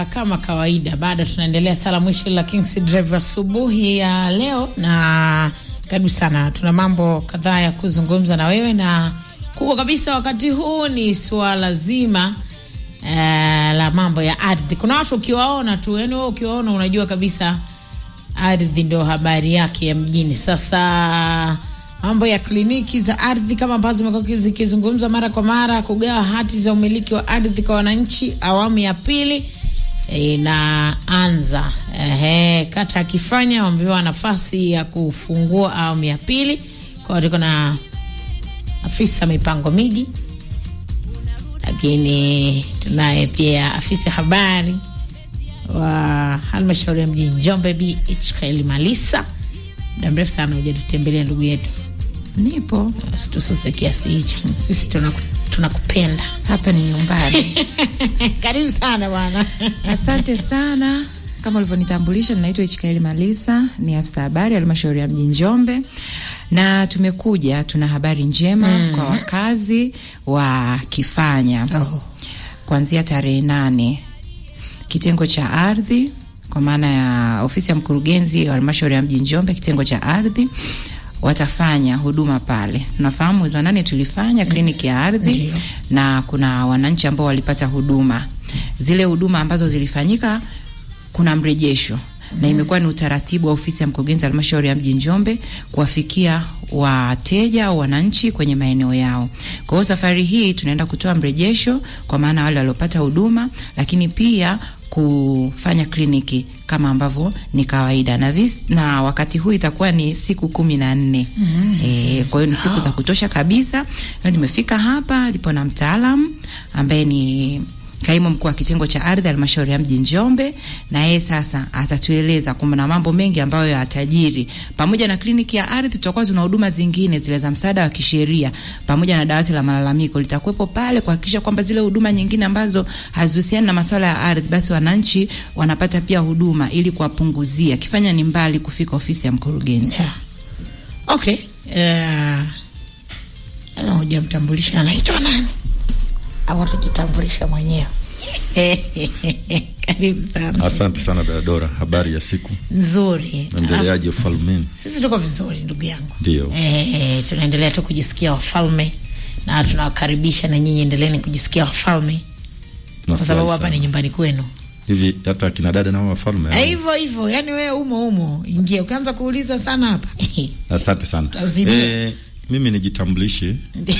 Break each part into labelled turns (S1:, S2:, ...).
S1: Kama kawaida bado tunaendelea sala mwisho la Kings Drive asubuhi ya leo, na karibu sana. Tuna mambo kadhaa ya kuzungumza na wewe, na kubwa kabisa wakati huu ni swala zima la mambo ya ardhi. Kuna watu ukiwaona tu, yani wewe ukiwaona unajua kabisa ardhi ndio habari yake ya mjini. Sasa mambo ya kliniki za ardhi kama ambazo zimekuwa zikizungumzwa mara kwa mara, kugawa hati za umiliki wa ardhi kwa wananchi, awamu ya pili inaanza. Kata akifanya wamepewa nafasi ya kufungua awamu ya pili. Kwa hiyo kuna afisa mipango miji, lakini tunaye pia afisa habari wa halmashauri ya mjini Njombe Bi Ichkaeli Malisa. Muda mrefu sana hujatutembelea ndugu yetu.
S2: Nipo.
S1: Tususe kiasi hicho. Sisi tunakupenda.
S2: Hapa ni nyumbani.
S1: Karibu sana bwana.
S2: Asante sana. Kama ulivyonitambulisha, ninaitwa Ichkaeli Malisa, ni afisa habari halmashauri ya mjini Njombe. Na tuna habari njema kwa wakazi wa Kifanya. Kuanzia tarehe 8, kitengo cha ardhi, kwa maana ya ofisi ya mkurugenzi wa halmashauri ya mjini Njombe, kitengo cha ardhi, watafanya huduma pale. Tunafahamu mwezi wa 8 tulifanya kliniki ya ardhi, na kuna wananchi ambao walipata huduma. Zile huduma ambazo zilifanyika kuna mrejesho. Na imekuwa ni utaratibu wa ofisi ya mkurugenzi halmashauri ya mjini Njombe kuwafikia wateja au wananchi kwenye maeneo yao. Kwa hiyo safari hii tunaenda kutoa mrejesho kwa maana wale waliopata huduma, lakini pia kufanya kliniki kama ambavyo ni kawaida. Na wakati huu itakuwa ni siku 14. Kwa hiyo ni siku za kutosha kabisa. Na nimefika hapa ndipo na mtaalamu ambaye ni kaimu mkuu wa kitengo cha ardhi halmashauri ya mjini Njombe, na yeye sasa atatueleza kuna mambo mengi ambayo yatajiri. Pamoja na kliniki ya ardhi, tutakuwa tuna huduma zingine zile za msaada wa kisheria, pamoja na dawati la malalamiko litakuwepo pale kuhakikisha kwamba zile huduma nyingine ambazo hazihusiani na masuala ya ardhi, basi wananchi wanapata pia huduma ili kuwapunguzia. Kifanya ni mbali kufika ofisi ya mkurugenzi.
S1: Okay. Hujamtambulisha anaitwa nani? Au tujitambulisha mwenyewe. Karibu sana.
S3: Asante sana Dora, habari ya siku?
S1: Nzuri.
S3: Endeleaje ufalme?
S1: Sisi tuko vizuri ndugu yangu.
S3: Ndio.
S1: Tunaendelea tu kujisikia wafalme, na tunawakaribisha na nyinyi endeleeni kujisikia wafalme. Kwa sababu hapa ni nyumbani kwenu.
S3: Hivi hata kina dada na wafalme.
S1: Hivyo, yani wewe umo. Ingia ukaanza kuuliza sana hapa.
S3: Asante sana. Mimi nijitambulishe.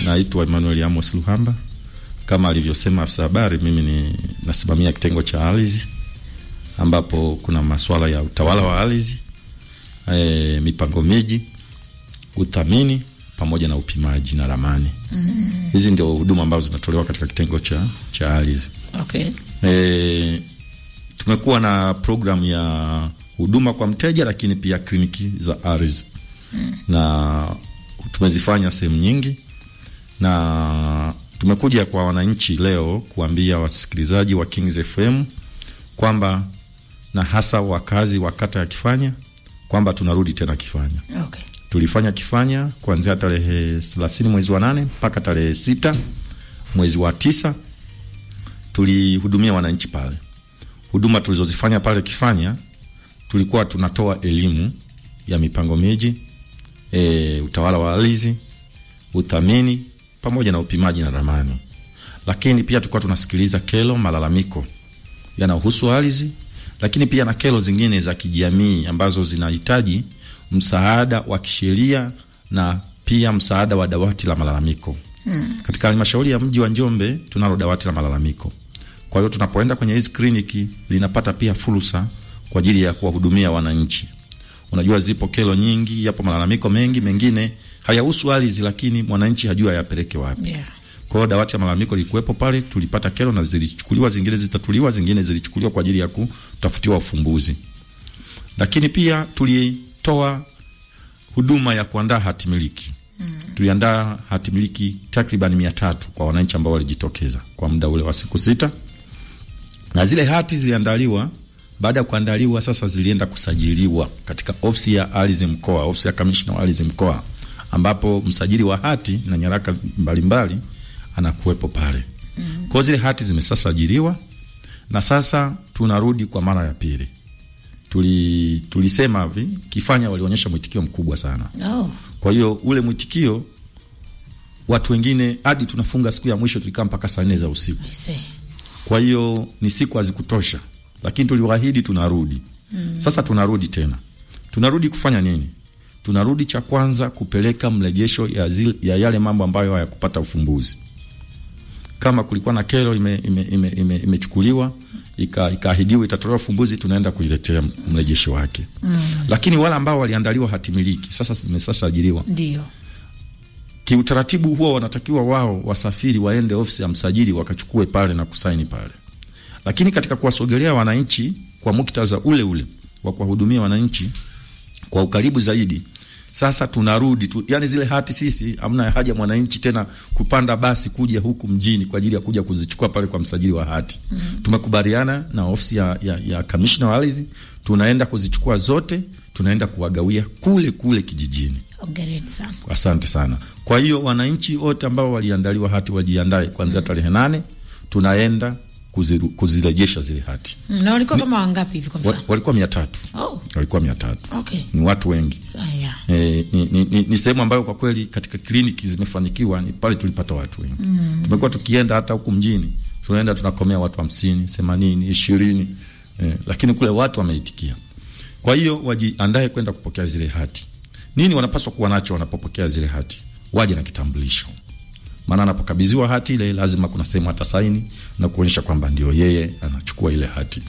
S3: Naitwa Emmanuel Amos Luhamba. Kama alivyosema afisa habari, mimi nasimamia kitengo cha ardhi ambapo kuna masuala ya utawala wa ardhi, mipango miji, uthamini pamoja na upimaji na ramani. Hizi ndio huduma ambazo zinatolewa katika kitengo cha ardhi.
S1: Okay.
S3: Tumekuwa na program ya huduma kwa mteja, lakini pia kliniki za ardhi. Na tumezifanya sehemu nyingi, na tumekuja kwa wananchi leo kuambia wasikilizaji wa Kings FM kwamba, na hasa wakazi wa kata ya Kifanya, kwamba tunarudi tena Kifanya.
S1: Okay.
S3: Tulifanya Kifanya kuanzia tarehe 30 mwezi wa 8 mpaka tarehe 6 mwezi wa 9. Tulihudumia wananchi pale. Huduma tulizozifanya pale Kifanya, tulikuwa tunatoa elimu ya mipango miji, utawala wa ardhi, uthamini pamoja na upimaji na ramani. Lakini pia tulikuwa tunasikiliza kero, malalamiko yanayohusu ardhi, lakini pia na kero zingine za kijamii ambazo zinahitaji msaada wa kisheria na pia msaada wa dawati la malalamiko. Katika halmashauri ya mji wa Njombe tunalo dawati la malalamiko. Kwa hiyo tunapoenda kwenye hizi kliniki linapata pia fursa kwa ajili ya kuwahudumia wananchi. Unajua zipo kero nyingi, yapo malalamiko mengi, mengine hayahusu ardhi lakini mwananchi hajua yapeleke wapi. Kwa hiyo dawati la malalamiko lilikuwepo pale, tulipata kero na zilichukuliwa, zingine zitatuliwa, zingine zilichukuliwa kwa ajili ya kutafutiwa ufumbuzi. Lakini pia tulitoa huduma ya kuandaa hati miliki. Tuliandaa hati miliki takriban 300 kwa wananchi ambao walijitokeza kwa muda ule wa siku 6. Na zile hati ziliandaliwa, baada ya kuandaliwa sasa zilienda kusajiliwa katika ofisi ya ardhi mkoa, ofisi ya kamishna wa ardhi mkoa, ambapo msajili wa hati na nyaraka mbalimbali anakuwepo pale. Kwa zile hati zimesajiliwa na sasa tunarudi kwa mara ya pili. Tulisema hivi, Kifanya walionyesha mwitikio mkubwa sana. Kwa hiyo ule mwitikio, watu wengine hadi tunafunga siku ya mwisho tulikaa mpaka saa 4 za usiku. Kwa hiyo ni siku hazikutosha, lakini tuliwaahidi tunarudi. Sasa tunarudi tena. Tunarudi kufanya nini? Tunarudi cha kwanza kupeleka mrejesho ya yale mambo ambayo hayakupata ufumbuzi. Kama kulikuwa na kero imechukuliwa, ikaahidiwa itatolewa ufumbuzi, tunaenda kuiletea mrejesho wake. Lakini wale ambao waliandaliwa hatimiliki sasa zimesajiliwa.
S1: Ndio.
S3: Kiutaratibu huo wanatakiwa wao wasafiri waende ofisi ya msajili wakachukue pale na kusaini pale. Lakini katika kuwasogelea wananchi kwa muktadha ule ule wa kuwahudumia wananchi kwa ukaribu zaidi, sasa tunarudi yani zile hati sisi hamna haja mwananchi tena kupanda basi kuja huku mjini kwa ajili ya kuja kuzichukua pale kwa msajili wa hati. Tumekubaliana na ofisi ya Commissioner wa Ardhi, tunaenda kuzichukua zote, tunaenda kuwagawia kule kijijini.
S1: Hongereni sana.
S3: Asante sana. Kwa hiyo wananchi wote ambao waliandaliwa hati wajiandae kuanzia tarehe 8 tunaenda kuzirejesha zile hati.
S1: Na walikuwa kama wangapi hivi kwa mfano?
S3: Walikuwa 300. Walikuwa 300.
S1: Okay.
S3: Ni watu wengi. Ni sehemu ambayo kwa kweli katika kliniki zimefanikiwa, ni pale tulipata watu wengi. Tumekuwa tukienda hata huku mjini, tunaenda tunakomea watu 50, 80, 20. Lakini kule watu wameitikia. Kwa hiyo wajiandae kwenda kupokea zile hati. Nini wanapaswa kuwa nacho wanapopokea zile hati? Waje na kitambulisho. Maana anapokabidhiwa hati ile lazima kuna sehemu atasaini na kuonyesha kwamba ndio yeye anachukua ile hati.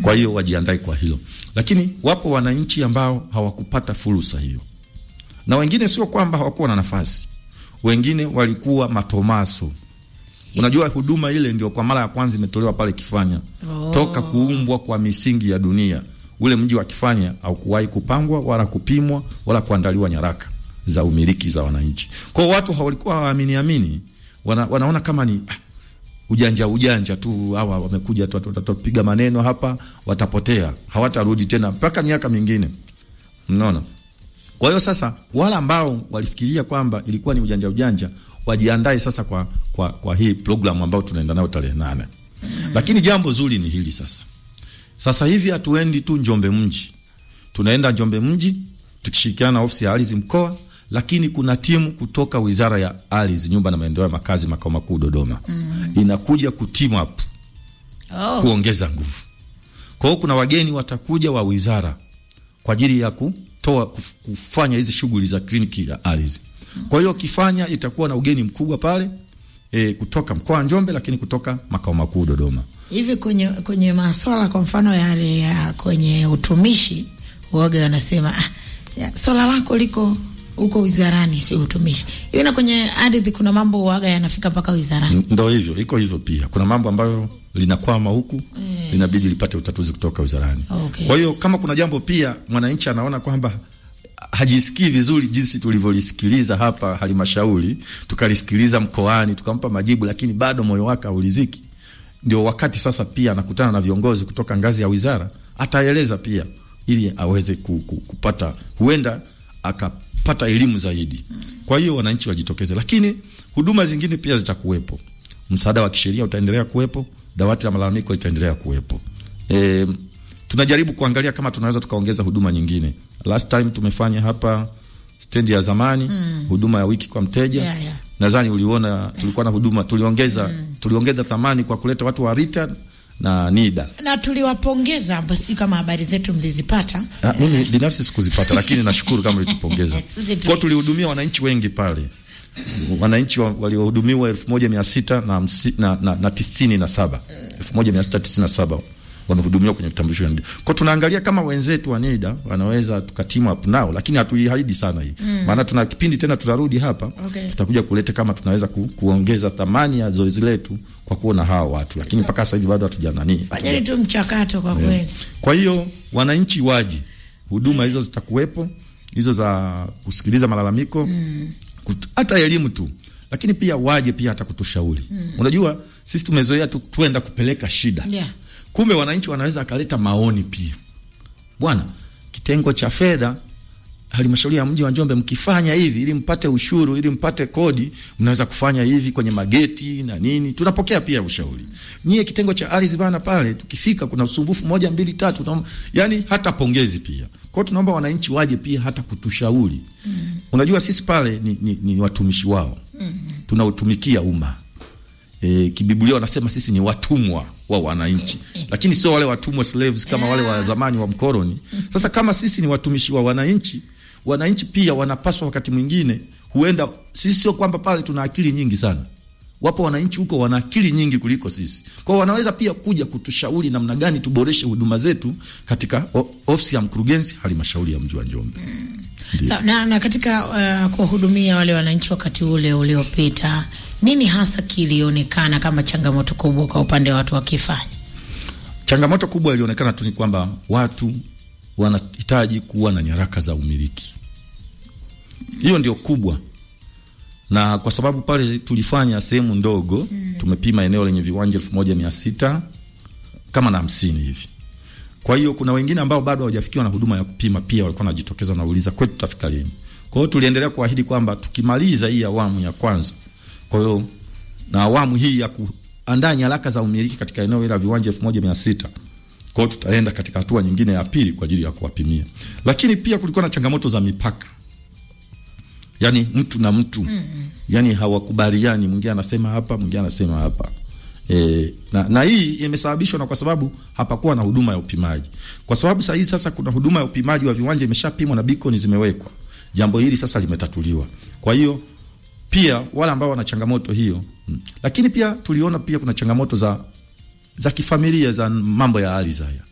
S3: Kwa hiyo wajiandae kwa hilo. Lakini wapo wananchi ambao hawakupata fursa hiyo. Na wengine sio kwamba hawakuwa na nafasi. Wengine walikuwa matomaso. Unajua huduma ile ndio kwa mara ya kwanza imetolewa pale Kifanya. Toka kuumbwa kwa misingi ya dunia. Ule mji wa Kifanya haukuwahi kupangwa wala kupimwa wala kuandaliwa nyaraka za umiliki za wananchi. Kwa watu hawalikuwa waamini, wanaona kama ni ujanja tu, hawa wamekuja tu watapiga maneno hapa, watapotea, hawatarudi tena mpaka miaka mingine. Unaona? Kwa hiyo sasa wala ambao walifikiria kwamba ilikuwa ni ujanja wajiandae sasa kwa hii program ambayo tunaenda nayo tarehe 8. Lakini jambo zuri ni hili sasa. Sasa hivi hatuendi tu Njombe mji. Tunaenda Njombe mji tukishirikiana na ofisi ya ardhi mkoa, lakini kuna timu kutoka Wizara ya Ardhi, Nyumba na Maendeleo ya Makazi makao makuu Dodoma. Inakuja kuteam up. Kuongeza nguvu. Kwa hiyo kuna wageni watakuja wa wizara kwa ajili ya kufanya hizi shughuli za kliniki ya ardhi. Kwa hiyo Kifanya itakuwa na ugeni mkubwa pale kutoka mkoa wa Njombe, lakini kutoka makao makuu Dodoma.
S1: Hivi kwenye masuala kwa mfano yale ya kwenye utumishi, waga wanasema swala lako liko huko wizarani, sio utumishi. Hivi na kwenye ardhi kuna mambo waga yanafika mpaka wizarani.
S3: Ndio hivyo, iko hivyo pia. Kuna mambo ambayo linakwama huku, inabidi lipate utatuzi kutoka wizarani.
S1: Okay.
S3: Kwa hiyo kama kuna jambo pia mwananchi anaona kwamba hajisikii vizuri jinsi tulivyolisikiliza hapa halmashauri, tukalisikiliza mkoani, tukampa majibu, lakini bado moyo wake hauliziki, ndio wakati sasa pia anakutana na viongozi kutoka ngazi ya wizara, ataeleza pia ili aweze kupata, huenda akapata elimu zaidi. Kwa hiyo wananchi wajitokeze, lakini huduma zingine pia zitakuwepo. Msaada wa kisheria utaendelea kuwepo, dawati la malalamiko litaendelea kuwepo. Tunajaribu kuangalia kama tunaweza tukaongeza huduma nyingine. Last time tumefanya hapa stendi ya zamani, huduma ya wiki kwa mteja. Nadhani uliona tulikuwa na huduma, tuliongeza thamani kwa kuleta watu wa RITA na NIDA.
S1: Na tuliwapongeza, basi kama habari zetu mlizipata.
S3: Mimi binafsi sikuzipata, lakini nashukuru kama mlitupongeza. Kwa tulihudumia wananchi wengi pale. Wananchi waliohudumiwa 1697. 1697 wamehudumiwa kwenye vitambulisho. Kwa tunaangalia kama wenzetu wa NIDA wanaweza tukatimu hapo nao, lakini hatuihaidi sana hii. Maana tuna kipindi tena tutarudi hapa, tutakuja kuleta kama tunaweza kuongeza thamani ya zoezi letu kwa kuona hawa watu, lakini mpaka sasa hivi bado hatujanani.
S1: Fanyeni tu mchakato kwa kweli.
S3: Kwa hiyo wananchi waje, huduma hizo zitakuwepo, hizo za kusikiliza malalamiko, hata elimu tu, lakini pia waje pia hata kutushauri. Unajua sisi tumezoea tuenda kupeleka shida. Kumbe wananchi wanaweza akaleta maoni pia. Bwana, kitengo cha fedha halmashauri ya mji wa Njombe mkifanya hivi ili mpate ushuru, ili mpate kodi, mnaweza kufanya hivi kwenye mageti na nini. Tunapokea pia ushauri. Nyie kitengo cha ardhi bana pale tukifika kuna usumbufu 1 2 3, yani hata pongezi pia. Kwa hiyo tunaomba wananchi waje pia hata kutushauri. Unajua sisi pale ni watumishi wao. Tunautumikia umma. Kibiblia wanasema sisi ni watumwa wa wananchi, lakini sio wale watumwa slaves kama wale wa zamani wa mkoloni. Sasa kama sisi ni watumishi wa wananchi, wananchi pia wanapaswa wakati mwingine, huenda sisi sio kwamba pale tuna akili nyingi sana. Wapo wananchi huko wana akili nyingi kuliko sisi. Kwa hiyo wanaweza pia kuja kutushauri namna gani tuboreshe huduma zetu katika ofisi ya mkurugenzi halmashauri ya mji wa Njombe.
S1: Na katika kuwahudumia wale wananchi wakati ule uliopita, nini hasa kilionekana kama changamoto kubwa kwa upande wa watu wakifanya?
S3: Changamoto kubwa ilionekana tu ni kwamba watu wanahitaji kuwa na nyaraka za umiliki. Hiyo ndio kubwa. Na kwa sababu pale tulifanya sehemu ndogo, tumepima eneo lenye viwanja 1600 kama na 50 hivi. Kwa hiyo kuna wengine ambao bado hawajafikiwa na huduma ya kupima, pia walikuwa wanajitokeza na kuuliza kwetu tutafika lini. Kwa hiyo tuliendelea kuahidi kwamba tukimaliza hii awamu ya kwanza, kwa hiyo na awamu hii ya kuandaa nyaraka za umiliki katika eneo la viwanja 1600, kwa hiyo tutaenda katika hatua nyingine ya pili kwa ajili ya kuwapimia. Lakini pia kulikuwa na changamoto za mipaka. Yani mtu na mtu. Yani hawakubaliani, mwingine anasema hapa, mwingine anasema hapa. Na hii imesababishwa na kwa sababu hapakuwa na huduma ya upimaji. Kwa sababu sasa kuna huduma ya upimaji wa viwanja imeshapimwa na beacon zimewekwa. Jambo hili sasa limetatuliwa. Kwa hiyo pia wale ambao wana changamoto hiyo. Lakini pia tuliona pia kuna changamoto za kifamilia za mambo ya ardhi haya.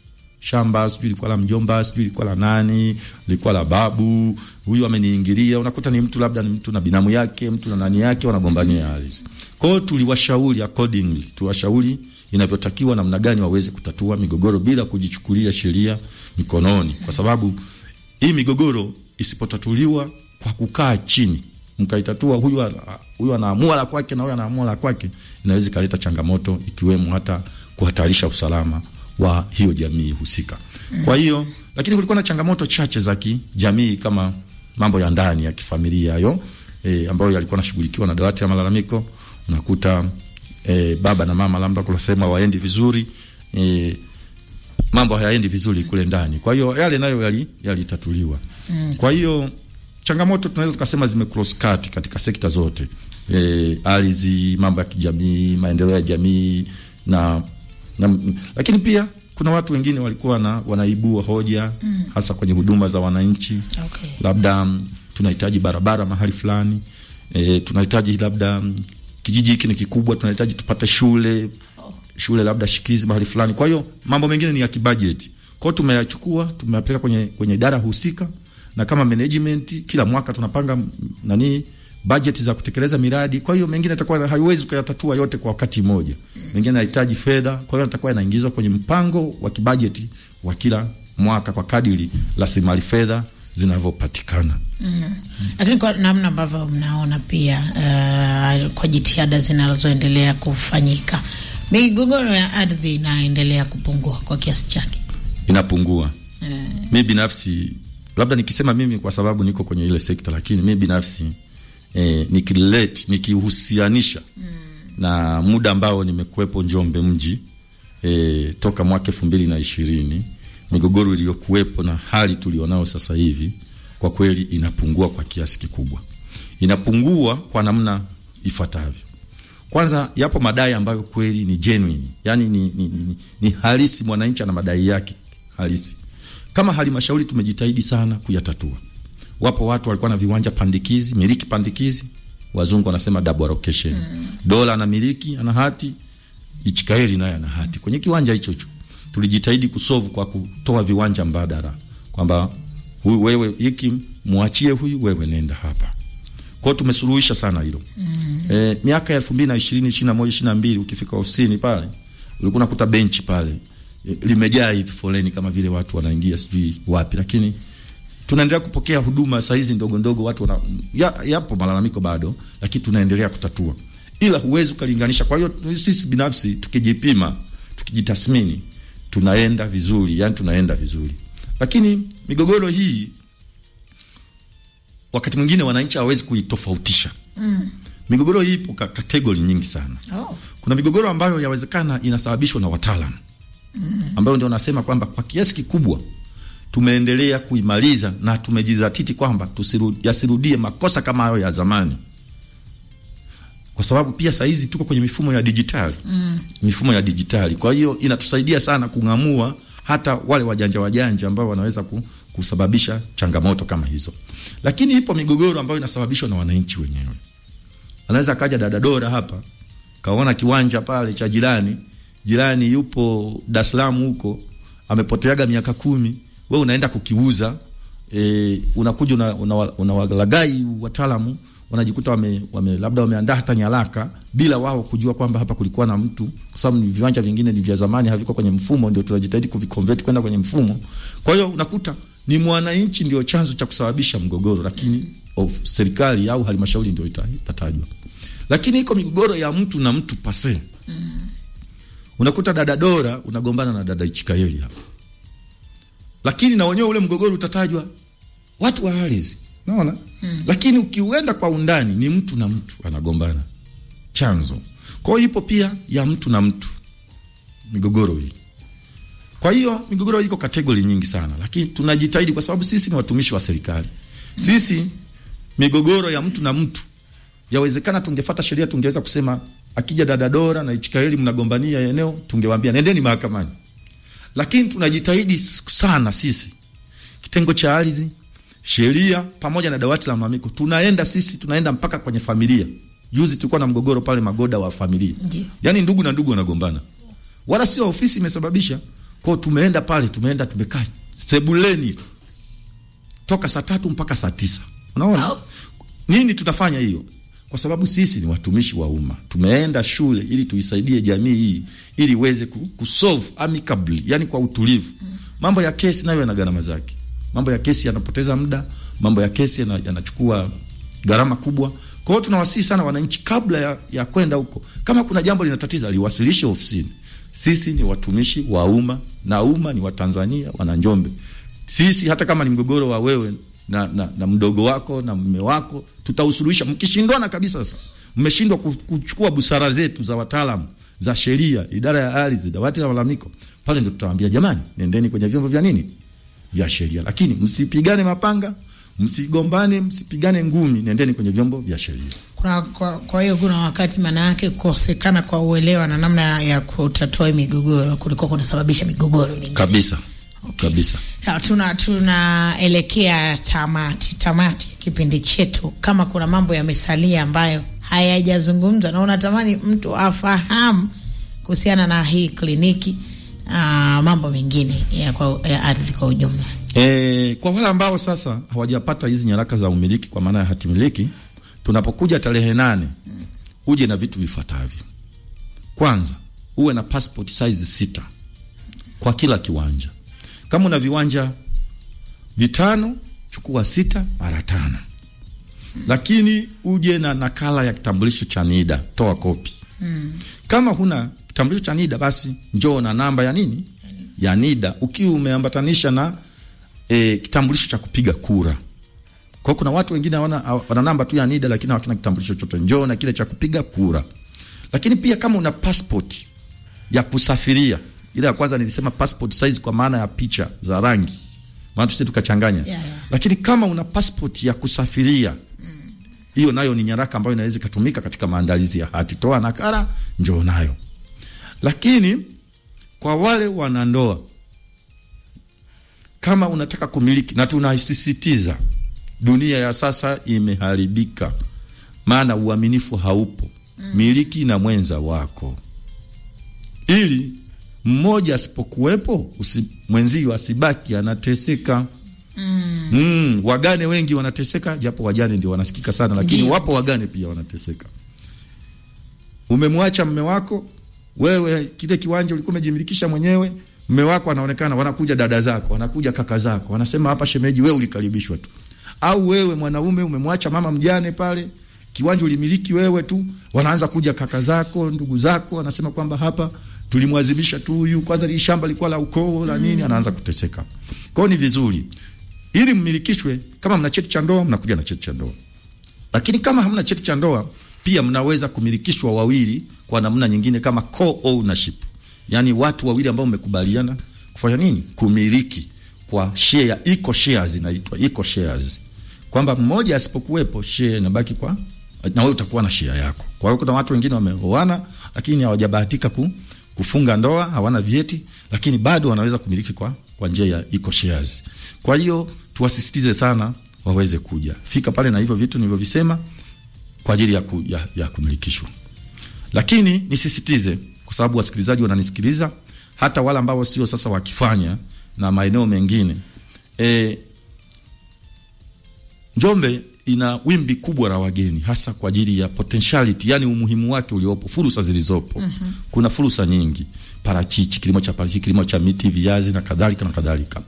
S3: Shamba sijui ilikuwa la mjomba, sijui ilikuwa la nani, ilikuwa la babu, huyu ameniingilia. Unakuta ni mtu labda ni mtu na binamu yake, mtu na nani yake wanagombania ardhi. Kwa hiyo tuliwashauri accordingly, tuwashauri inavyotakiwa namna gani waweze kutatua migogoro bila kujichukulia sheria mikononi. Kwa sababu hii migogoro isipotatuliwa kwa kukaa chini, mkaitatua huyu anaamua la kwake na huyu anaamua la kwake, inaweza kuleta changamoto ikiwemo hata kuhatarisha usalama wa hiyo jamii husika. Kwa hiyo lakini kulikuwa na changamoto chache za kijamii kama mambo ya ndani ya kifamilia hayo ambayo yalikuwa yanashughulikiwa na dawati ya malalamiko. Unakuta baba na mama labda kunasema waendi vizuri, mambo hayaendi vizuri kule ndani. Kwa hiyo yale nayo yalitatuliwa. Kwa hiyo changamoto tunaweza tukasema zime cross cut katika sekta zote. Ardhi, mambo ya kijamii, maendeleo ya jamii lakini pia kuna watu wengine walikuwa wanaibua hoja hasa kwenye huduma za wananchi. Labda tunahitaji barabara mahali fulani, tunahitaji labda kijiji hiki ni kikubwa, tunahitaji tupate shule labda shikizi mahali fulani. Kwa hiyo mambo mengine ni ya kibudget. Kwa hiyo tumeyachukua, tumeyapeleka kwenye idara husika, na kama management kila mwaka tunapanga budget za kutekeleza miradi. Kwa hiyo mengine atakuwa haiwezi kuyatatua yote kwa wakati mmoja. Mengine yanahitaji fedha, kwa hiyo atakuwa inaingizwa kwenye mpango wa kibudget wa kila mwaka kwa kadiri rasilimali fedha zinavyopatikana.
S1: Lakini kwa namna ambavyo mnaona pia kwa jitihada zinazoendelea kufanyika, migogoro ya ardhi inaendelea kupungua kwa kiasi chake.
S3: Inapungua. Mimi binafsi, labda nikisema mimi kwa sababu niko kwenye ile sekta, lakini mimi binafsi nikihusianisha na muda ambao nimekuepo Njombe mji toka mwaka 2020, migogoro iliyokuepo na hali tulionao sasa hivi kwa kweli inapungua kwa kiasi kikubwa. Inapungua kwa namna ifuatavyo. Kwanza, yapo madai ambayo kweli ni genuine, yani ni halisi, mwananchi ana madai yake halisi. Kama halmashauri tumejitahidi sana kuyatatua. Wapo watu walikuwa na viwanja pandikizi, miliki pandikizi, wazungu wanasema double allocation. Dola na miliki ana hati, Ichikaeli naye ana hati kwenye kiwanja hicho hicho. Tulijitahidi kusolve kwa kutoa viwanja mbadala, kwamba huyu wewe hiki muachie huyu, wewe nenda hapa. Kwa tumesuluhisha sana hilo. Miaka ya 2020, 21, 22 ukifika ofisini pale, ulikuwa unakuta benchi pale limejaa hivi foleni kama vile watu wanaingia sijui wapi, lakini tunaendelea kupokea huduma saa hizi ndogo ndogo, watu yapo malalamiko bado, lakini tunaendelea kutatua. Ila huwezi kulinganisha. Kwa hiyo sisi binafsi tukijipima, tukijitathmini, tunaenda vizuri, yani tunaenda vizuri. Lakini migogoro hii wakati mwingine wananchi hawezi kuitofautisha. Migogoro hii ipo kategori nyingi sana. Kuna migogoro ambayo yawezekana inasababishwa na wataalamu, ambayo ndio nasema kwamba kwa kiasi kikubwa tumeendelea kuimaliza na tumejizatiti kwamba yasirudie makosa kama hayo ya zamani. Kwa sababu pia saa hizi tuko kwenye mifumo ya dijitali. Mifumo ya dijitali. Kwa hiyo inatusaidia sana kung'amua hata wale wajanja ambao wanaweza kusababisha changamoto kama hizo. Lakini ipo migogoro ambayo inasababishwa na wananchi wenyewe. Anaweza kaja dadadora hapa, kaona kiwanja pale cha jirani yupo Dar es Salaam huko, amepoteaga miaka 10, wewe unaenda kukiuza, unakuja unawalagai wataalamu, wanajikuta labda wameandaa hata nyaraka bila wao kujua kwamba hapa kulikuwa na mtu, kwa sababu viwanja vingine ni vya zamani, haviko kwenye mfumo, ndio tunajitahidi kuviconvert kwenda kwenye mfumo. Kwa hiyo unakuta ni mwananchi ndio chanzo cha kusababisha mgogoro, lakini serikali au halmashauri ndio itatajwa. Lakini iko migogoro ya mtu na mtu pase. Unakuta dadadora unagombana na dada Ichikaeli hapa, lakini na wenyewe ule mgogoro utatajwa watu wa ardhi, unaona? Lakini ukiuenda kwa undani ni mtu na mtu anagombana chanzo. Kwa hiyo ipo pia ya mtu na mtu migogoro hii. Kwa hiyo migogoro iko kategori nyingi sana, lakini tunajitahidi kwa sababu sisi ni watumishi wa serikali. Sisi migogoro ya mtu na mtu, yawezekana tungefuata sheria, tungeweza kusema akija dadadora na Ichikaeli mnagombania eneo, tungewaambia nendeni mahakamani. Lakini tunajitahidi sana sisi, kitengo cha ardhi, sheria pamoja na dawati la malalamiko, tunaenda mpaka kwenye familia. Juzi tulikuwa na mgogoro pale Magoda wa familia. Yaani ndugu na ndugu wanagombana. Wala sio ofisi imesababisha. Kwa tumeenda pale, tumekaa sebuleni toka saa 3 mpaka saa 9. Unaona? Nini tunafanya hiyo? Kwa sababu sisi ni watumishi wa umma. Tumeenda shule ili tuisaidie jamii hii ili iweze kusolve amicably, yani kwa utulivu. Mambo ya kesi nayo yana gharama zake. Mambo ya kesi yanapoteza muda, mambo ya kesi yanachukua gharama kubwa. Kwa hiyo tunawasihi sana wananchi kabla ya kwenda huko, kama kuna jambo linatatiza liwasilishe ofisini. Sisi ni watumishi wa umma na umma ni wa Tanzania, wana Njombe. Sisi hata kama ni mgogoro wa wewe na mdogo wako na mume wako, tutausuluhisha. Mkishindwana kabisa sasa, mmeshindwa kuchukua busara zetu za wataalamu, za sheria, idara ya ardhi, dawati la malalamiko, pale ndio tutawaambia jamani, nendeni kwenye vyombo vya nini? Vya sheria. Lakini msipigane mapanga, msigombane, msipigane ngumi, nendeni kwenye vyombo vya sheria.
S1: Kwa hiyo kuna wakati maana yake kukosekana kwa uelewa na namna ya kutatua migogoro kuliko kunasababisha migogoro mingi.
S3: Kabisa. Okay. Kabisa.
S1: Sawa, tunaelekea tamati kipindi chetu. Kama kuna mambo yamesalia ambayo hayajazungumzwa na unatamani mtu afahamu kuhusiana na hii kliniki, mambo mengine ya ardhi kwa ujumla.
S3: Kwa wale ambao sasa hawajapata hizi nyaraka za umiliki kwa maana ya hati miliki, tunapokuja tarehe 8, uje na vitu vifuatavyo. Kwanza, uwe na passport size 6 kwa kila kiwanja. Kama una viwanja 5, chukua 6 mara 5. Lakini uje na nakala ya kitambulisho cha NIDA, toa kopi. Kama huna kitambulisho cha NIDA, basi njoo na namba ya nini? Ya NIDA, ukiwa umeambatanisha na kitambulisho cha kupiga kura. Kwa kuna watu wengine wana namba tu ya NIDA lakini hawakina kitambulisho chochote. Njoo na kile cha kupiga kura. Lakini pia kama una passport ya kusafiria, ile ya kwanza nilisema passport size kwa maana ya picha za rangi, maana tusije tukachanganya. Lakini kama una passport ya kusafiria, hiyo nayo ni nyaraka ambayo inaweza kutumika katika maandalizi ya hati. Toa nakala, njoo nayo. Lakini kwa wale wanandoa, kama unataka kumiliki, na tunaisisitiza, dunia ya sasa imeharibika, maana uaminifu haupo. Miliki na mwenza wako, ili mmoja asipokuwepo mwenzio asibaki anateseka. Wagane wengi wanateseka, japo wajane ndio wanasikika sana, lakini wapo wagane pia wanateseka. Umemwacha mume wako, wewe kile kiwanja ulikuwa umejimilikisha mwenyewe, mume wako anaonekana, wanakuja dada zako, wanakuja kaka zako, wanasema hapa shemeji wewe ulikaribishwa tu. Au wewe mwanaume umemwacha mama mjane pale, kiwanja ulimiliki wewe tu, wanaanza kuja kaka zako, ndugu zako, wanasema kwamba hapa tulimwadhibisha tu huyu, kwanza ile shamba lilikuwa la ukoo la nini, anaanza kuteseka. Kwa hiyo ni vizuri ili mmilikishwe. Kama mna cheti cha ndoa, mnakuja na cheti cha ndoa. Lakini kama hamna cheti cha ndoa, pia mnaweza kumilikishwa wawili kwa namna nyingine kama co-ownership. Yani watu wawili ambao mmekubaliana kufanya nini? Kumiliki kwa share, equal shares inaitwa equal shares. Kwamba mmoja asipokuwepo, share inabaki kwa na wewe utakuwa na share yako. Kwa hiyo kuna watu wengine wameoana lakini hawajabahatika kufunga ndoa, hawana vyeti, lakini bado wanaweza kumiliki kwa njia ya equal shares. Kwa hiyo tuwasisitize sana waweze kuja. Fika pale na hivyo vitu nilivyovisema kwa ajili ya kumilikishwa. Lakini nisisitize, kwa sababu wasikilizaji wananisikiliza, hata wale ambao sio sasa wakifanya na maeneo mengine. Njombe ina wimbi kubwa la wageni, hasa kwa ajili ya potentiality, yani umuhimu wake uliopo, fursa zilizopo. Kuna fursa nyingi: parachichi, kilimo cha parachichi, kilimo cha miti, viazi na kadhalika na kadhalika.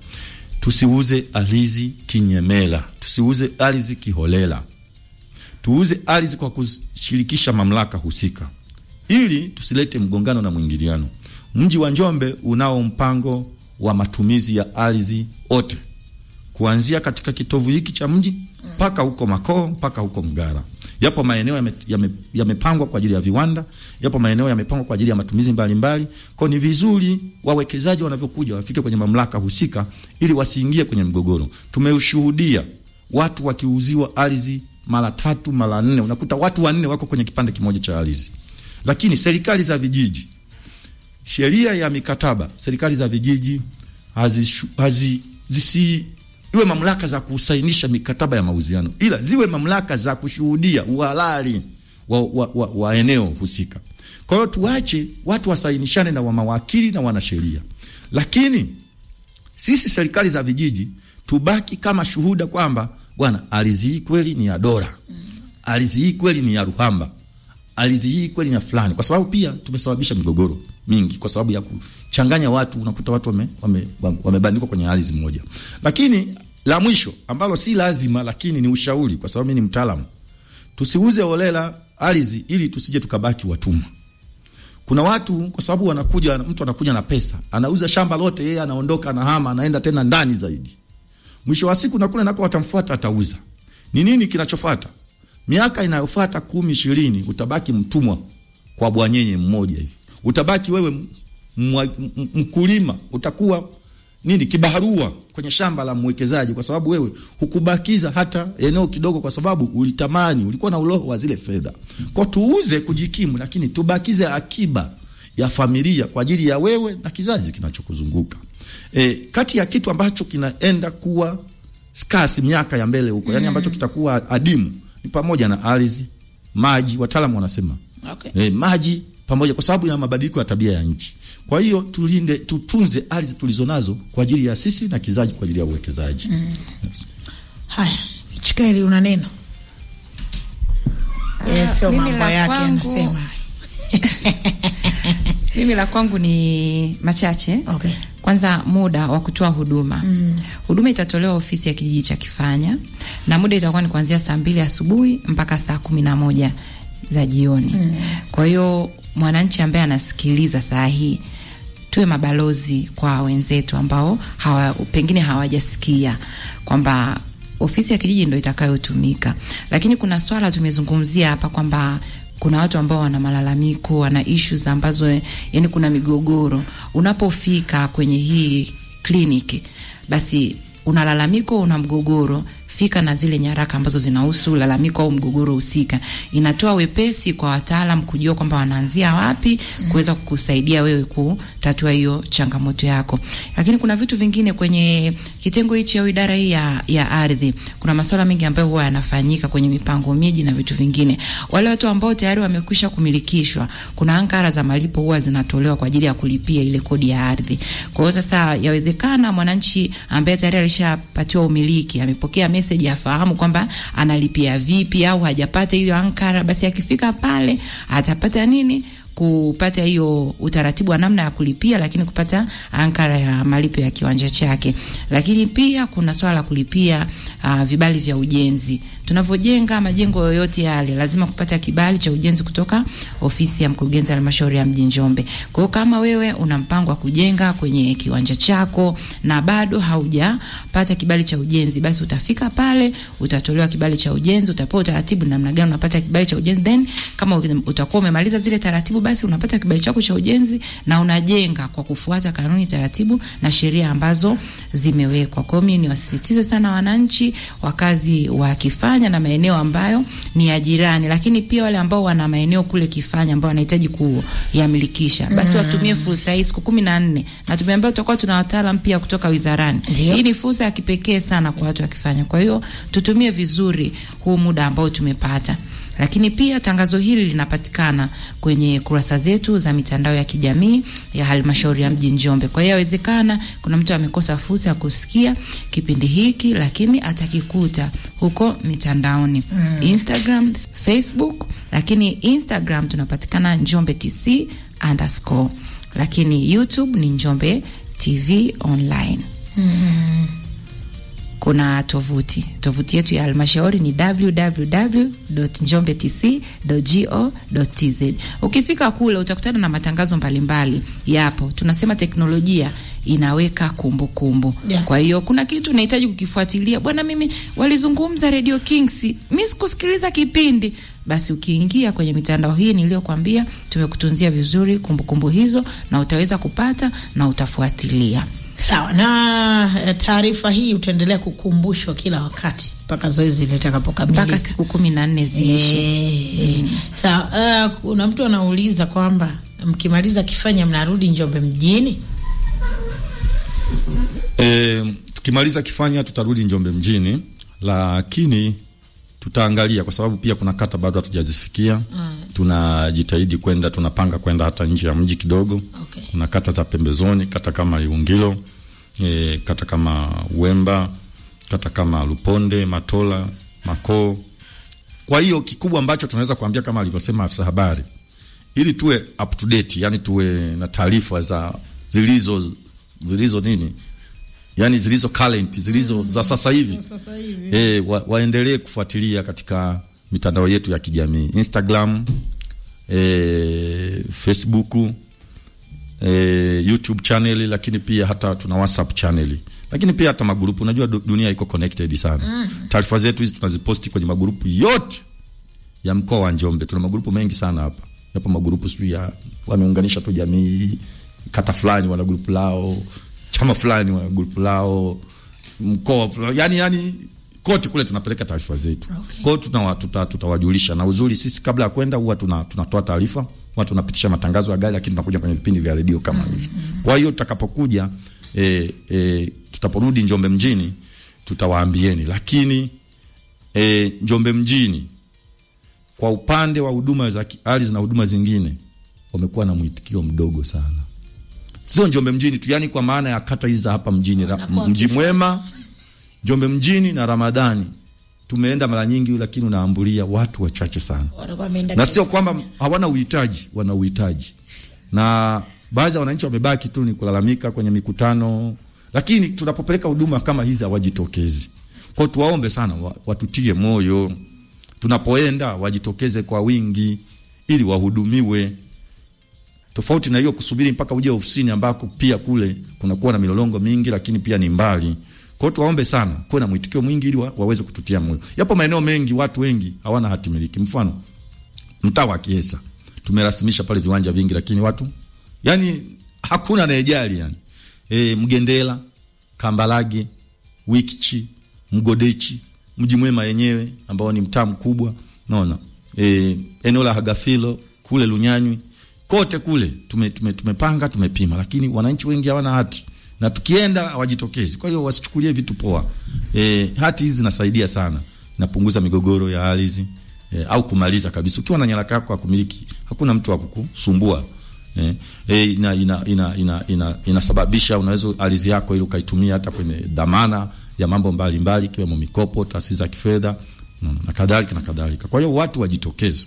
S3: Tusiuze ardhi kinyemela, tusiuze ardhi kiholela. Tuuze ardhi kwa kushirikisha mamlaka husika, ili tusilete mgongano na mwingiliano. Mji wa Njombe unao mpango wa matumizi ya ardhi wote, kuanzia katika kitovu hiki cha mji mpaka huko Makoo, mpaka huko Mgara. Yapo maeneo yamepangwa kwa ajili ya viwanda, yapo maeneo yamepangwa kwa ajili ya matumizi mbalimbali. Kwa ni vizuri wawekezaji wanavyokuja wafike kwenye mamlaka husika ili wasiingie kwenye mgogoro. Tumeushuhudia watu wakiuziwa ardhi mara 3 mara 4, unakuta watu 4 wako kwenye kipande kimoja cha ardhi. Lakini serikali za vijiji, sheria ya mikataba, serikali za vijiji iwe mamlaka za kusainisha mikataba ya mauziano, ila ziwe mamlaka za kushuhudia uhalali wa eneo husika. Kwa hiyo tuache watu wasainishane na mawakili na wanasheria, lakini sisi serikali za vijiji tubaki kama shuhuda kwamba bwana, ardhi hii kweli ni ya Dora, ardhi hii kweli ni ya Ruhamba, ardhi hii kweli ni ya fulani. Kwa sababu pia tumesababisha migogoro mingi kwa sababu ya kuchanganya watu, unakuta watu wamebandikwa kwenye ardhi moja. Lakini la mwisho ambalo si lazima lakini ni ushauri, kwa sababu mimi ni mtaalamu, tusiuze holela ardhi ili tusije tukabaki watumwa. Kuna watu kwa sababu mtu anakuja na pesa, anauza shamba lote, yeye anaondoka, anahama, anaenda tena ndani zaidi. Mwisho wa siku na kule nako watamfuata, atauza. Ni nini kinachofuata? Miaka inayofuata 10, 20 utabaki mtumwa kwa bwanyenye mmoja hivi. Utabaki wewe mkulima, utakuwa kibaharua kwenye shamba la mwekezaji, kwa sababu wewe hukubakiza hata eneo kidogo, kwa sababu ulitamani, ulikuwa na uloho wa zile fedha. Kwa tuuze kujikimu, lakini tubakize akiba ya familia kwa ajili ya wewe na kizazi kinachokuzunguka. Kati ya kitu ambacho kinaenda kuwa scarce miaka ya mbele huko, yani ambacho kitakuwa adimu, ni pamoja na ardhi, maji, wataalamu wanasema. Okay. Maji pamoja, kwa sababu ya mabadiliko ya tabia ya nchi. Kwa hiyo tutunze ardhi tulizonazo kwa ajili ya sisi na kizazi, kwa ajili ya uwekezaji. Yes.
S1: Haya, Chikaeli una neno? Sio mambo yake anasema.
S2: Mimi la kwangu ni machache.
S1: Okay.
S2: Kwanza, muda wa kutoa huduma. Huduma itatolewa ofisi ya kijiji cha Kifanya, na muda itakuwa ni kuanzia saa 2 asubuhi mpaka saa 11 za jioni. Kwa hiyo mwananchi ambaye anasikiliza saa hii, tuwe mabalozi kwa wenzetu ambao pengine hawajasikia kwamba ofisi ya kijiji ndio itakayotumika. Lakini kuna swala tumezungumzia hapa kwamba kuna watu ambao wana malalamiko, wana issues ambazo yani kuna migogoro. Unapofika kwenye hii kliniki, basi unalalamiko, una mgogoro, fika na zile nyaraka ambazo zinahusu lalamiko au mgogoro husika. Inatoa wepesi kwa wataalam kujua kwamba wanaanzia wapi kuweza kukusaidia wewe kutatua hiyo changamoto yako. Lakini kuna vitu vingine kwenye kitengo hichi au idara hii ya ardhi. Kuna masuala mengi ambayo huwa yanafanyika kwenye mipango miji na vitu vingine. Wale watu ambao tayari wamekwisha kumilikishwa, kuna ankara za malipo huwa zinatolewa kwa ajili ya kulipia ile kodi ya ardhi. Kwa hiyo sasa yawezekana mwananchi ambaye tayari alishapatiwa umiliki, amepokea message, afahamu kwamba analipia vipi, au hajapata hiyo ankara, basi akifika pale atapata kupata hiyo utaratibu wa namna ya kulipia, lakini kupata ankara ya malipo ya kiwanja chake. Lakini pia kuna swala la kulipia vibali vya ujenzi. Tunavyojenga majengo yoyote yale lazima kupata kibali cha ujenzi kutoka ofisi ya mkurugenzi wa halmashauri ya mji Njombe. Kwa hiyo kama wewe una mpango wa kujenga kwenye kiwanja chako na bado haujapata kibali cha ujenzi, basi utafika pale, utatolewa kibali cha ujenzi, utapewa utaratibu namna gani unapata kibali cha ujenzi, then kama utakuwa umemaliza zile taratibu, basi unapata kibali chako cha ujenzi na unajenga kwa kufuata kanuni, taratibu na sheria ambazo zimewekwa. Kwa hiyo mimi niwasisitize sana wananchi, wakazi wa Kifanya na maeneo ambayo ni ya jirani, lakini pia wale ambao wana maeneo kule Kifanya ambao wanahitaji kuyamilikisha, basi watumie fursa hii siku 14, na tumeambiwa tutakuwa tuna wataalamu pia kutoka wizarani. Hii ni fursa ya kipekee sana kwa watu wa Kifanya. Kwa hiyo tutumie vizuri huu muda ambao tumepata. Lakini pia tangazo hili linapatikana kwenye kurasa zetu za mitandao ya kijamii ya halmashauri ya mji Njombe. Kwa hiyo inawezekana kuna mtu amekosa fursa ya kusikia kipindi hiki, lakini atakikuta huko mitandaoni. Instagram, Facebook, lakini Instagram tunapatikana Njombe TC_, lakini YouTube ni Njombe TV Online. Kuna tovuti yetu ya halmashauri ni www.njombetc.go.tz. Ukifika kule utakutana na matangazo mbalimbali yapo. Tunasema teknolojia inaweka kumbukumbu. Kwa hiyo kuna kitu unahitaji kukifuatilia. Bwana, mimi walizungumza Radio Kings, mimi sikusikiliza kipindi. Basi ukiingia kwenye mitandao hii niliyokuambia, tumekutunzia vizuri kumbukumbu hizo na utaweza kupata na utafuatilia.
S1: Sawa, na taarifa hii utaendelea kukumbushwa kila wakati mpaka zoezi litakapokamilika,
S2: mpaka siku 14 ziishe.
S1: Sawa, kuna mtu anauliza kwamba mkimaliza Kifanya mnarudi Njombe mjini?
S3: Tukimaliza Kifanya tutarudi Njombe mjini, lakini tutaangalia kwa sababu pia kuna kata bado hatujazifikia. Tunajitahidi kwenda, tunapanga kwenda hata nje ya mji kidogo. Kuna kata za pembezoni, kata kama Iungilo, kata kama Wemba, kata kama Luponde, Matola, Makoo. Kwa hiyo kikubwa ambacho tunaweza kuambia kama alivyosema afisa habari, ili tuwe up to date, yani tuwe na taarifa za zilizo nini? Yani zilizo current, zilizo za sasa hivi. Waendelee kufuatilia katika mitandao yetu ya kijamii, Instagram, Facebook, YouTube channel, lakini pia hata tuna WhatsApp channel. Lakini pia hata magrupu, unajua dunia iko connected sana. Taarifa zetu hizi tunaziposti kwenye magrupu yote ya mkoa wa Njombe. Tuna magrupu mengi sana hapa. Yapo magrupu sio ya wameunganisha tu jamii, kata fulani wana grupu lao, chama fulani wana grupu lao, mkoa yani kote kule tunapeleka taarifa zetu. Kwa hiyo tutawajulisha, na uzuri sisi kabla ya kwenda huwa tunatoa taarifa, watu tunapitisha matangazo ya gari, lakini tunakuja kwenye vipindi vya redio kama hivi. Kwa hiyo tutakapokuja tutaporudi Njombe mjini tutawaambieni, lakini Njombe mjini kwa upande wa huduma za ardhi na huduma zingine wamekuwa na mwitikio mdogo sana. Sio Njombe mjini tu, yani kwa maana ya kata hizi hapa mjini, Mji Mwema, Njombe mjini na Ramadhani tumeenda mara nyingi, lakini unaambulia watu wachache sana. Na sio kwamba hawana uhitaji, wana uhitaji. Na baadhi ya wananchi wamebaki tu ni kulalamika kwenye mikutano, lakini tunapopeleka huduma kama hizi hawajitokezi. Kwa tuwaombe sana watutie moyo, tunapoenda wajitokeze kwa wingi ili wahudumiwe. Tofauti na hiyo kusubiri mpaka uje ofisini ambako pia kule kunakuwa na milolongo mingi, lakini pia ni mbali. Kwa hiyo tuwaombe sana kuwe na mwitikio mwingi ili waweze kututia moyo. Yapo maeneo mengi watu wengi hawana hati miliki. Mfano mtaa wa Kiesa tumerasimisha pale viwanja vingi, lakini watu yani hakuna anayejali yani. Mgendela, Kambalage, Wikichi, Mgodechi, Mji Mwema yenyewe ambao ni mtaa mkubwa, unaona. Eneo la Hagafilo kule Lunyanywi, kote kule tumepanga, tumepima, lakini wananchi wengi hawana hati. Na tukienda hawajitokezi. Kwa hiyo wasichukulie vitu poa. Hati hizi zinasaidia sana. Inapunguza migogoro ya ardhi au kumaliza kabisa. Ukiwa na nyaraka yako ya kumiliki, hakuna mtu wa kukusumbua. Inasababisha unaweza ardhi yako ile ukaitumia hata kwenye dhamana ya mambo mbalimbali, ikiwemo mikopo, taasisi za kifedha na kadhalika na kadhalika. Kwa hiyo watu wajitokeze.